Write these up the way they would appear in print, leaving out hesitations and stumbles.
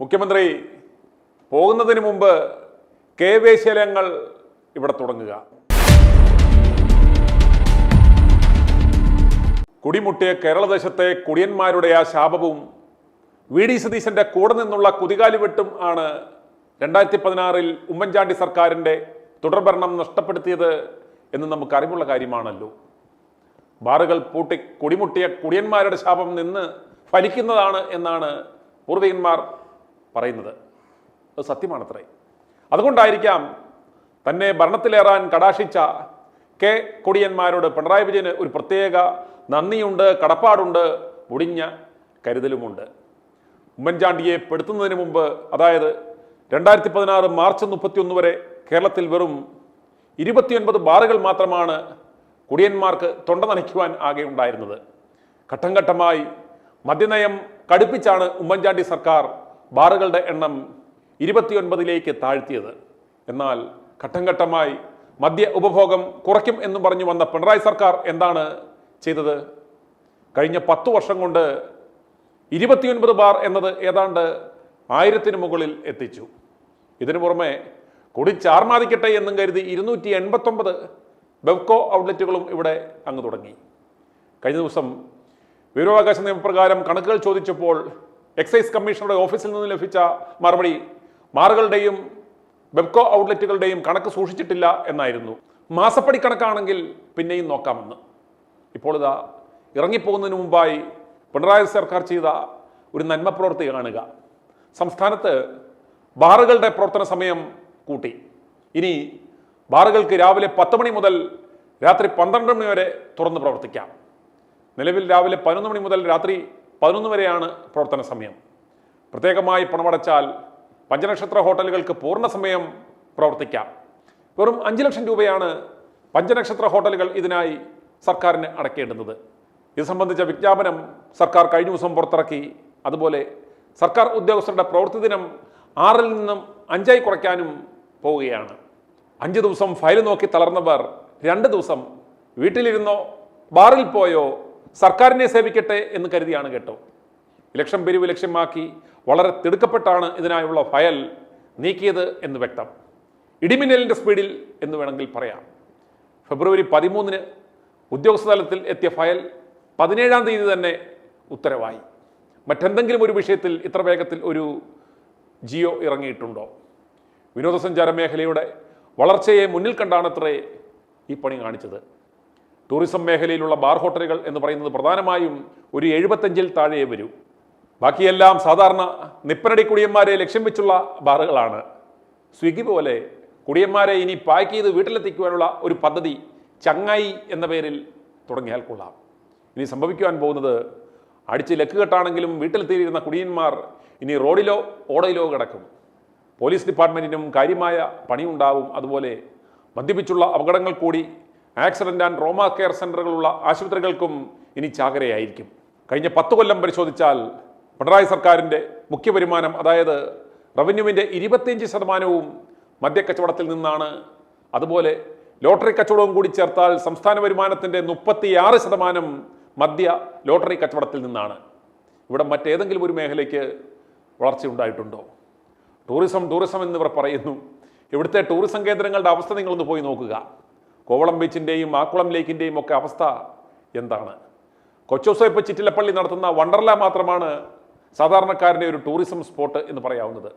മുഖ്യമന്ത്രി പോകുന്നതിന് മുമ്പ് വേശ്യാലയങ്ങൾ ഇവിടെ തുടങ്ങുക. കുടിമുട്ടിയ കേരളദേശത്തെ കുടിയന്മാരുടെ ആ ശാപവും വി.ഡി. സതീശന്റെ കൂടെ നിന്നുള്ള കുതികാലിവെട്ടും ആണ് 2016 ഉമ്മൻചാണ്ടി സർക്കാരിൻ്റെ തുടർഭരണം നഷ്ടപ്പെടുത്തിയത് എന്ന് നമുക്ക് അറിവുള്ള കാര്യമാണല്ലോ. ബാറുകൾ പൂട്ടി കുടിമുട്ടിയ കുടിയന്മാരുടെ ശാപം നിന്ന് ഫലിക്കുന്നതാണ് എന്നാണ് പൂർവികന്മാർ പറയുന്നത്. അത് സത്യമാണത്രേ. അതുകൊണ്ടായിരിക്കാം തന്നെ ഭരണത്തിലേറാൻ കടാക്ഷിച്ച കുടിയന്മാരോട് പിണറായി വിജയന് ഒരു പ്രത്യേക നന്ദിയുണ്ട്, കടപ്പാടുണ്ട്, മുടിഞ്ഞ കരുതലുമുണ്ട്. ഉമ്മൻചാണ്ടിയെ പെടുത്തുന്നതിന് മുമ്പ്, അതായത് 2016 മാർച്ച് 31 വരെ കേരളത്തിൽ വെറും 29 ബാറുകൾ മാത്രമാണ് കുടിയന്മാർക്ക് തൊണ്ട നനയ്ക്കുവാൻ ആകെ ഉണ്ടായിരുന്നത്. ഘട്ടം ഘട്ടമായി മദ്യനയം കടുപ്പിച്ചാണ് ഉമ്മൻചാണ്ടി സർക്കാർ ബാറുകളുടെ എണ്ണം 29ലേക്ക് താഴ്ത്തിയത്. എന്നാൽ ഘട്ടം ഘട്ടമായി മദ്യ ഉപഭോഗം കുറയ്ക്കും എന്നും പറഞ്ഞു വന്ന പിണറായി സർക്കാർ എന്താണ് ചെയ്തത്? കഴിഞ്ഞ 10 വർഷം കൊണ്ട് 29 ബാർ എന്നത് ഏതാണ്ട് 1000-ന് മുകളിൽ എത്തിച്ചു. ഇതിനു പുറമെ കുടി ചാർമാതിക്കട്ടെ എന്നും കരുതി 289 ബെവ്കോ ഔട്ട്ലെറ്റുകളും ഇവിടെ അങ്ങ് തുടങ്ങി. കഴിഞ്ഞ ദിവസം വിവരാവകാശ നിയമപ്രകാരം കണക്കുകൾ ചോദിച്ചപ്പോൾ എക്സൈസ് കമ്മീഷണറുടെ ഓഫീസിൽ നിന്ന് ലഭിച്ച മറുപടി ബാറുകളുടെയും ബെവ്കോ ഔട്ട്ലെറ്റുകളുടെയും കണക്ക് സൂക്ഷിച്ചിട്ടില്ല എന്നായിരുന്നു. മാസപ്പടി കണക്കാണെങ്കിൽ പിന്നെയും നോക്കാമെന്ന്. ഇപ്പോൾ ഇതാ ഇറങ്ങിപ്പോകുന്നതിന് മുമ്പായി പിണറായി സർക്കാർ ചെയ്ത ഒരു നന്മ പ്രവൃത്തി കാണുക. സംസ്ഥാനത്ത് ബാറുകളുടെ പ്രവർത്തന സമയം കൂട്ടി. ഇനി ബാറുകൾക്ക് രാവിലെ 10 മണി മുതൽ രാത്രി 12 മണി വരെ തുറന്ന് പ്രവർത്തിക്കാം. നിലവിൽ രാവിലെ 11 മണി മുതൽ രാത്രി 11 വരെയാണ് പ്രവർത്തന സമയം. പ്രത്യേകമായി പണമടച്ചാൽ പഞ്ചനക്ഷത്ര ഹോട്ടലുകൾക്ക് പൂർണ്ണ സമയം പ്രവർത്തിക്കാം. വെറും 5 ലക്ഷം രൂപയാണ് പഞ്ചനക്ഷത്ര ഹോട്ടലുകൾ ഇതിനായി സർക്കാരിന് അടയ്ക്കേണ്ടുന്നത്. ഇത് സംബന്ധിച്ച വിജ്ഞാപനം സർക്കാർ കഴിഞ്ഞ ദിവസം പുറത്തിറക്കി. അതുപോലെ സർക്കാർ ഉദ്യോഗസ്ഥരുടെ പ്രവൃത്തി ദിനം 6-ൽ നിന്നും 5ആയി കുറയ്ക്കാനും പോവുകയാണ്. 5 ദിവസം ഫയൽ നോക്കി തളർന്നവർ 2 ദിവസം വീട്ടിലിരുന്നോ ബാറിൽ പോയോ സർക്കാരിനെ സേവിക്കട്ടെ എന്ന് കരുതിയാണ് കേട്ടോ. ഇലക്ഷൻ പിരിവ് ലക്ഷ്യമാക്കി വളരെ തിടുക്കപ്പെട്ടാണ് ഇതിനായുള്ള ഫയൽ നീക്കിയത് എന്ന് വ്യക്തം. ഇടിമിന്നലിൻ്റെ സ്പീഡിൽ എന്ന് വേണമെങ്കിൽ പറയാം. ഫെബ്രുവരി 13-ന് ഉദ്യോഗസ്ഥ തലത്തിൽ എത്തിയ ഫയൽ 17-ാം തീയതി തന്നെ ഉത്തരവായി. മറ്റെന്തെങ്കിലും ഒരു വിഷയത്തിൽ ഇത്ര വേഗത്തിൽ ഒരു ജിയോ ഇറങ്ങിയിട്ടുണ്ടോ? വിനോദസഞ്ചാര മേഖലയുടെ വളർച്ചയെ മുന്നിൽ കണ്ടാണത്രേ ഈ പണി കാണിച്ചത്. ടൂറിസം മേഖലയിലുള്ള ബാർ ഹോട്ടലുകൾ എന്ന് പറയുന്നത് പ്രധാനമായും ഒരു 75-ൽ താഴെ വരൂ. ബാക്കിയെല്ലാം സാധാരണ നിപ്പനടി കുടിയന്മാരെ ലക്ഷ്യം വെച്ചുള്ള ബാറുകളാണ്. സ്വിഗ്ഗി പോലെ കുടിയന്മാരെ ഇനി പാക്ക് ചെയ്ത് വീട്ടിലെത്തിക്കുവാനുള്ള ഒരു പദ്ധതി ചങ്ങായി എന്ന പേരിൽ തുടങ്ങിയാൽ കൊള്ളാം. ഇനി സംഭവിക്കുവാൻ പോകുന്നത്, അടിച്ച് ലക്കുകെട്ടാണെങ്കിലും വീട്ടിലെത്തിയിരുന്ന കുടിയന്മാർ ഇനി റോഡിലോ ഓടയിലോ കിടക്കും. പോലീസ് ഡിപ്പാർട്ട്മെൻറ്റിനും കാര്യമായ പണിയുണ്ടാവും. അതുപോലെ മദ്യപിച്ചുള്ള അപകടങ്ങൾ കൂടി ആക്സിഡന്റ് ആൻഡ് ട്രോമ കെയർ സെൻ്ററുകളുള്ള ആശുപത്രികൾക്കും ഇനി ചാകരയായിരിക്കും. കഴിഞ്ഞ 10 കൊല്ലം പരിശോധിച്ചാൽ പിണറായി സർക്കാരിൻ്റെ മുഖ്യ വരുമാനം, അതായത് റവന്യൂവിൻ്റെ 25% മദ്യക്കച്ചവടത്തിൽ നിന്നാണ്. അതുപോലെ ലോട്ടറി കച്ചവടവും കൂടി ചേർത്താൽ സംസ്ഥാന വരുമാനത്തിൻ്റെ 36% മദ്യ ലോട്ടറി കച്ചവടത്തിൽ നിന്നാണ്. ഇവിടെ മറ്റേതെങ്കിലും ഒരു മേഖലയ്ക്ക് വളർച്ചയുണ്ടായിട്ടുണ്ടോ? ടൂറിസം എന്നിവർ പറയുന്നു. ഇവിടുത്തെ ടൂറിസം കേന്ദ്രങ്ങളുടെ അവസ്ഥ നിങ്ങളൊന്ന് പോയി നോക്കുക. കോവളം ബീച്ചിൻ്റെയും ആക്കുളം ലേക്കിൻ്റെയും ഒക്കെ അവസ്ഥ എന്താണ്? കൊച്ചോസോപ്പ് ചിറ്റിലപ്പള്ളി നടത്തുന്ന വണ്ടർല മാത്രമാണ് സാധാരണക്കാരൻ്റെ ഒരു ടൂറിസം സ്പോട്ട് എന്ന് പറയാവുന്നത്.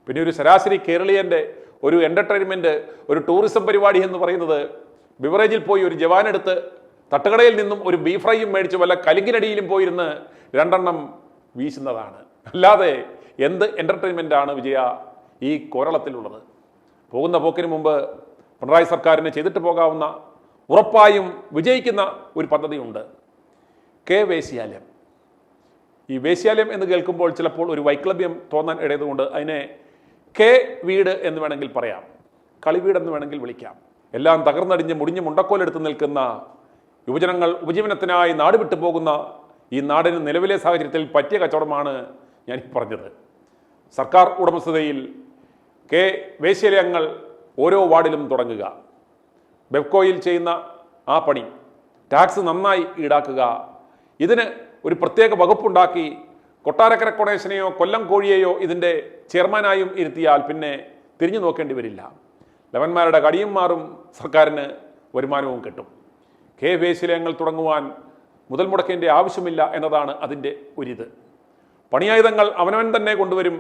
പിന്നെ ഒരു ശരാശരി കേരളീയൻ്റെ ഒരു എൻ്റർടൈൻമെൻറ്റ്, ഒരു ടൂറിസം പരിപാടി എന്ന് പറയുന്നത് ബിവറേജിൽ പോയി ഒരു ജവാനെടുത്ത് തട്ടുകടയിൽ നിന്നും ഒരു ബീഫ് ഫ്രൈയും മേടിച്ച് വല്ല കലിങ്കിനടിയിലും പോയിരുന്ന് 2 എണ്ണം വീശുന്നതാണ്. അല്ലാതെ എന്ത് എൻ്റർടൈൻമെൻ്റാണ് വിജയ ഈ കേരളത്തിലുള്ളത്? പോകുന്ന പോക്കിന് മുമ്പ് പിണറായി സർക്കാരിന് ചെയ്തിട്ട് പോകാവുന്ന, ഉറപ്പായും വിജയിക്കുന്ന ഒരു പദ്ധതിയുണ്ട്. വേശ്യാലയം. ഈ വേശ്യാലയം എന്ന് കേൾക്കുമ്പോൾ ചിലപ്പോൾ ഒരു വൈക്ലഭ്യം തോന്നാൻ ഇടയതുകൊണ്ട് അതിനെ വീട് എന്ന് വേണമെങ്കിൽ പറയാം, കളിവീടെന്ന് വേണമെങ്കിൽ വിളിക്കാം. എല്ലാം തകർന്നടിഞ്ഞ് മുടിഞ്ഞ് മുണ്ടക്കോലെടുത്ത് നിൽക്കുന്ന യുവജനങ്ങൾ ഉപജീവനത്തിനായി നാട് വിട്ടു പോകുന്ന ഈ നാടിന് നിലവിലെ സാഹചര്യത്തിൽ പറ്റിയ കച്ചവടമാണ് ഞാൻ പറഞ്ഞത്. സർക്കാർ ഉടമസ്ഥതയിൽ വേശ്യാലയങ്ങൾ ഓരോ വാർഡിലും തുടങ്ങുക. ബെവ്കോയിൽ ചെയ്യുന്ന ആ പണി, ടാക്സ് നന്നായി ഈടാക്കുക. ഇതിന് ഒരു പ്രത്യേക വകുപ്പുണ്ടാക്കി കൊട്ടാരക്കര കൊണേശനെയോ കൊല്ലം കോഴിയെയോ ഇതിൻ്റെ ചെയർമാനായും ഇരുത്തിയാൽ പിന്നെ തിരിഞ്ഞു നോക്കേണ്ടി വരില്ല. ലവന്മാരുടെ കടിയും മാറും, സർക്കാരിന് വരുമാനവും കിട്ടും. വേശിലയങ്ങൾ തുടങ്ങുവാൻ മുതൽ മുടക്കേണ്ട ആവശ്യമില്ല എന്നതാണ് അതിൻ്റെ ഒരിത്. പണിയായുധങ്ങൾ അവനവൻ തന്നെ കൊണ്ടുവരും.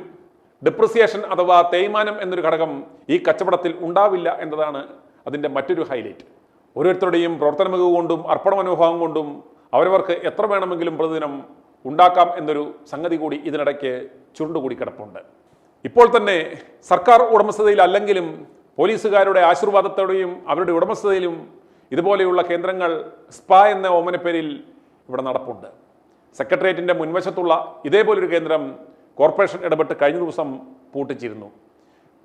ഡിപ്രിസിയേഷൻ അഥവാ തേയ്മാനം എന്നൊരു ഘടകം ഈ കച്ചവടത്തിൽ ഉണ്ടാവില്ല എന്നതാണ് അതിൻ്റെ മറ്റൊരു ഹൈലൈറ്റ്. ഓരോരുത്തരുടെയും പ്രവർത്തന മികവ് കൊണ്ടും അർപ്പണ മനോഭാവം കൊണ്ടും അവരവർക്ക് എത്ര വേണമെങ്കിലും പ്രതിദിനം ഉണ്ടാക്കാം എന്നൊരു സംഗതി കൂടി ഇതിനിടയ്ക്ക് ചുരുണ്ടുകൂടി കിടപ്പുണ്ട്. ഇപ്പോൾ തന്നെ സർക്കാർ ഉടമസ്ഥതയിലല്ലെങ്കിലും പോലീസുകാരുടെ ആശീർവാദത്തോടെയും അവരുടെ ഉടമസ്ഥതയിലും ഇതുപോലെയുള്ള കേന്ദ്രങ്ങൾ സ്പാ എന്ന ഓമനപ്പേരിൽ ഇവിടെ നടപ്പുണ്ട്. സെക്രട്ടേറിയറ്റിൻ്റെ മുൻവശത്തുള്ള ഇതേപോലൊരു കേന്ദ്രം കോർപ്പറേഷൻ ഇടപെട്ട് കഴിഞ്ഞ ദിവസം പൂട്ടിച്ചിരുന്നു.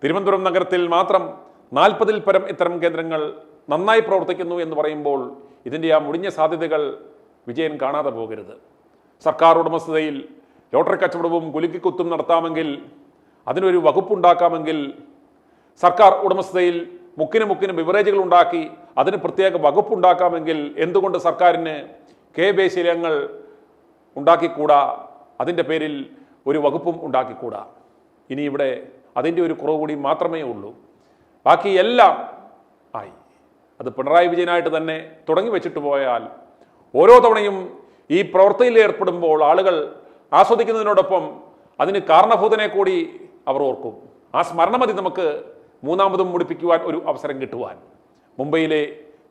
തിരുവനന്തപുരം നഗരത്തിൽ മാത്രം 40-ൽ പരം ഇത്തരം കേന്ദ്രങ്ങൾ നന്നായി പ്രവർത്തിക്കുന്നു എന്ന് പറയുമ്പോൾ ഇതിൻ്റെ ആ മുടിഞ്ഞ സാധ്യതകൾ വിജയൻ കാണാതെ പോകരുത്. സർക്കാർ ഉടമസ്ഥതയിൽ ലോട്ടറി കച്ചവടവും കുലുക്കിക്കുത്തും നടത്താമെങ്കിൽ, അതിനൊരു വകുപ്പുണ്ടാക്കാമെങ്കിൽ, സർക്കാർ ഉടമസ്ഥതയിൽ മുക്കിന് ബിവറേജുകൾ ഉണ്ടാക്കി അതിന് പ്രത്യേക വകുപ്പുണ്ടാക്കാമെങ്കിൽ എന്തുകൊണ്ട് സർക്കാരിന് വേശിലയങ്ങൾ ഉണ്ടാക്കിക്കൂടാ? അതിൻ്റെ പേരിൽ ഒരു വകുപ്പും ഉണ്ടാക്കിക്കൂടാ? ഇനി ഇവിടെ അതിൻ്റെ ഒരു കുറവ് കൂടി മാത്രമേ ഉള്ളൂ. ബാക്കി എല്ലാം ആയി. അത് പിണറായി വിജയനായിട്ട് തന്നെ തുടങ്ങി വെച്ചിട്ട് പോയാൽ ഓരോ തവണയും ഈ പ്രവൃത്തിയിൽ ഏർപ്പെടുമ്പോൾ ആളുകൾ ആസ്വദിക്കുന്നതിനോടൊപ്പം അതിന് കാരണഭൂതനെ കൂടി അവർ ഓർക്കും. ആ സ്മരണമതി നമുക്ക് മൂന്നാമതും മുടിപ്പിക്കുവാൻ ഒരു അവസരം കിട്ടുവാൻ. മുംബൈയിലെ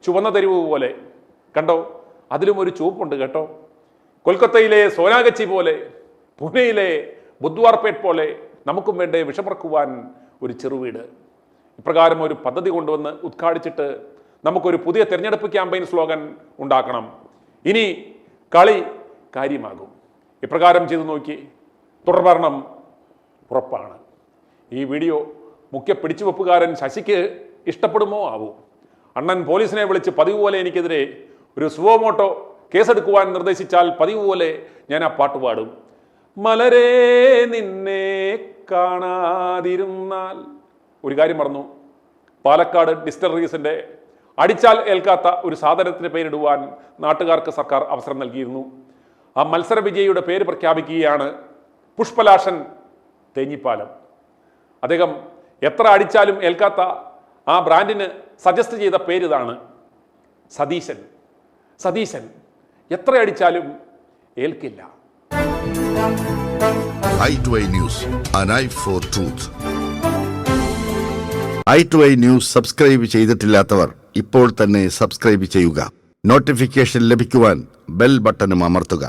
ചുവന്ന തെരുവ് പോലെ കണ്ടോ, അതിലും ഒരു ചുവപ്പുണ്ട് കേട്ടോ. കൊൽക്കത്തയിലെ സോനാഗച്ചി പോലെ, പൂനെയിലെ ബുദ്വാർപേട്ട് പോലെ നമുക്കും വേണ്ടേ വിഷമറക്കുവാൻ ഒരു ചെറുവീട്. ഇപ്രകാരം ഒരു പദ്ധതി കൊണ്ടുവന്ന് ഉദ്ഘാടിച്ചിട്ട് നമുക്കൊരു പുതിയ തെരഞ്ഞെടുപ്പ് ക്യാമ്പയിൻ സ്ലോഗൻ ഉണ്ടാക്കണം. ഇനി കളി കാര്യമാകും. ഇപ്രകാരം ചെയ്തു നോക്കി, തുടർഭരണം ഉറപ്പാണ്. ഈ വീഡിയോ മുഖ്യ പിടിച്ചുവെപ്പുകാരൻ ശശിക്ക് ഇഷ്ടപ്പെടുമോ ആവൂ. അണ്ണൻ പോലീസിനെ വിളിച്ച് പതിവ് പോലെ എനിക്കെതിരെ ഒരു സുവോമോട്ടോ കേസെടുക്കുവാൻ നിർദ്ദേശിച്ചാൽ പതിവ് പോലെ ഞാൻ ആ പാട്ട് പാടും. മലരേ നിന്നെ കാണാതിരുന്നാൽ. ഒരു കാര്യം മറന്നു, പാലക്കാട് ഡിസ്റ്റിലറീസിൻ്റെ അടിച്ചാൽ ഏൽക്കാത്ത ഒരു സാധനത്തിന് പേരിടുവാൻ നാട്ടുകാർക്ക് സർക്കാർ അവസരം നൽകിയിരുന്നു. ആ മത്സര വിജയിയുടെ പേര് പ്രഖ്യാപിക്കുകയാണ് പുഷ്പലാഷൻ തേഞ്ഞിപ്പാലം. അദ്ദേഹം എത്ര അടിച്ചാലും ഏൽക്കാത്ത ആ ബ്രാൻഡിന് സജസ്റ്റ് ചെയ്ത പേരിതാണ് സതീശൻ. സതീശൻ എത്ര അടിച്ചാലും ഏൽക്കില്ല. i2i News, an eye for truth. i2i News subscribe ചെയ്തിട്ടില്ലാത്തവർ ഇപ്പോൾ തന്നെ സബ്സ്ക്രൈബ് ചെയ്യുക. നോട്ടിഫിക്കേഷൻ ലഭിക്കുവാൻ ബെൽ ബട്ടണും അമർത്തുക.